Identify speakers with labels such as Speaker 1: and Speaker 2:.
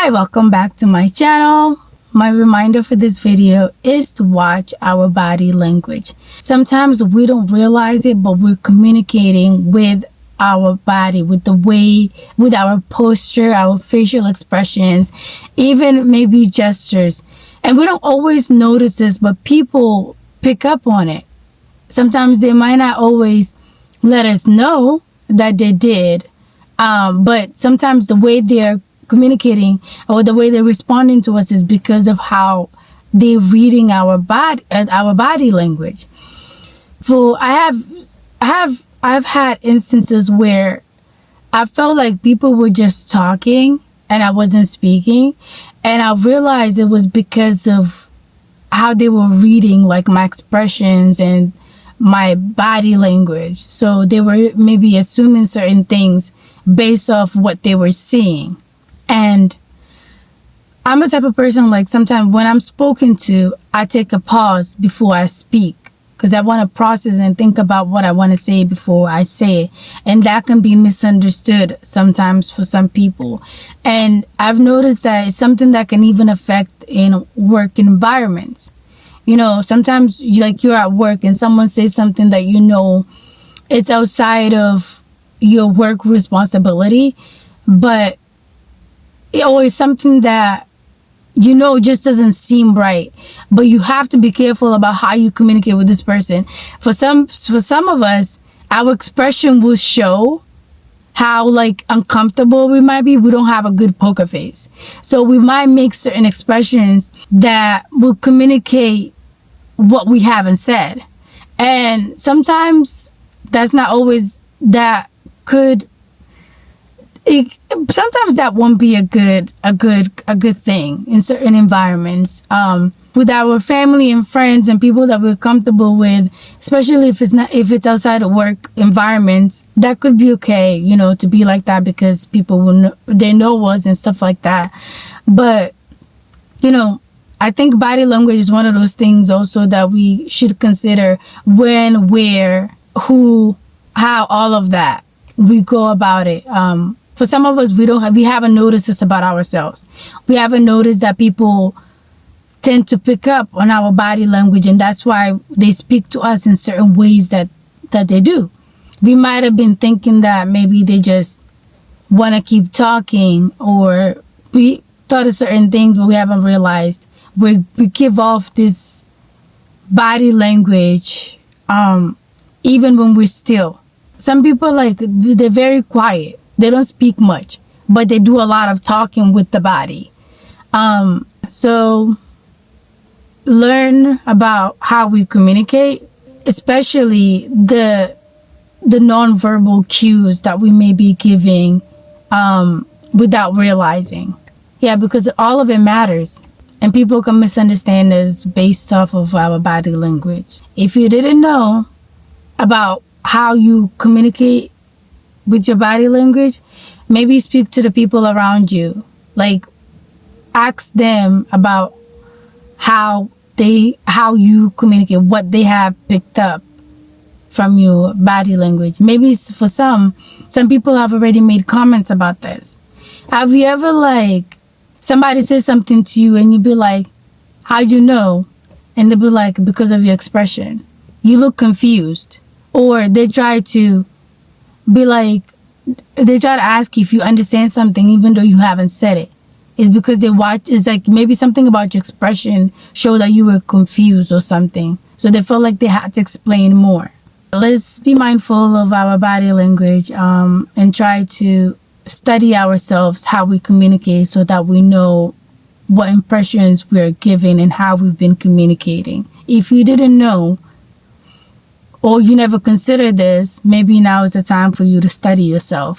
Speaker 1: Hi, welcome back to my channel. My reminder for this video is to watch our body language. Sometimes we don't realize it, but we're communicating with our body, with our posture, our facial expressions, even maybe gestures. And we don't always notice this, but people pick up on it. Sometimes they might not always let us know that they did, but sometimes the way they're communicating or the way they're responding to us is because of how they're reading our body language. I've had instances where I felt like people were just talking and I wasn't speaking, and I realized it was because of how they were reading like my expressions and my body language. So they were maybe assuming certain things based off what they were seeing. And I'm a type of person, like, sometimes when I'm spoken to, I take a pause before I speak because I want to process and think about what I want to say before I say it. And that can be misunderstood sometimes for some people. And I've noticed that it's something that can even affect in work environments. You know, sometimes you're at work and someone says something that it's outside of your work responsibility, but or it's something that just doesn't seem right, but you have to be careful about how you communicate with this person. For some of us, our expression will show how uncomfortable we might be. We don't have a good poker face, so we might make certain expressions that will communicate what we haven't said, and sometimes that's not always that could. Sometimes that won't be a good thing in certain environments. With our family and friends and people that we're comfortable with, especially if it's outside of work environments, that could be okay, to be like that because people they know us and stuff like that. But I think body language is one of those things also that we should consider when, where, who, how, all of that we go about it. For some of us, we haven't noticed this about ourselves. We haven't noticed that people tend to pick up on our body language, and that's why they speak to us in certain ways that they do. We might have been thinking that maybe they just want to keep talking, or we thought of certain things, but we haven't realized we give off this body language even when we're still. Some people, they're very quiet. They don't speak much, but they do a lot of talking with the body. So learn about how we communicate, especially the nonverbal cues that we may be giving without realizing. Yeah, because all of it matters. And people can misunderstand us based off of our body language. If you didn't know about how you communicate with your body language, maybe speak to the people around you. Ask them about how you communicate, what they have picked up from your body language. Maybe for some people have already made comments about this. Have you ever somebody says something to you and you be like, how'd you know? And they'll be like, because of your expression. You look confused. Or they try to ask you if you understand something even though you haven't said it. It's because it's maybe something about your expression showed that you were confused or something. So they felt like they had to explain more. Let's be mindful of our body language and try to study ourselves, how we communicate, so that we know what impressions we're giving and how we've been communicating. If you didn't know, or you never considered this, maybe now is the time for you to study yourself.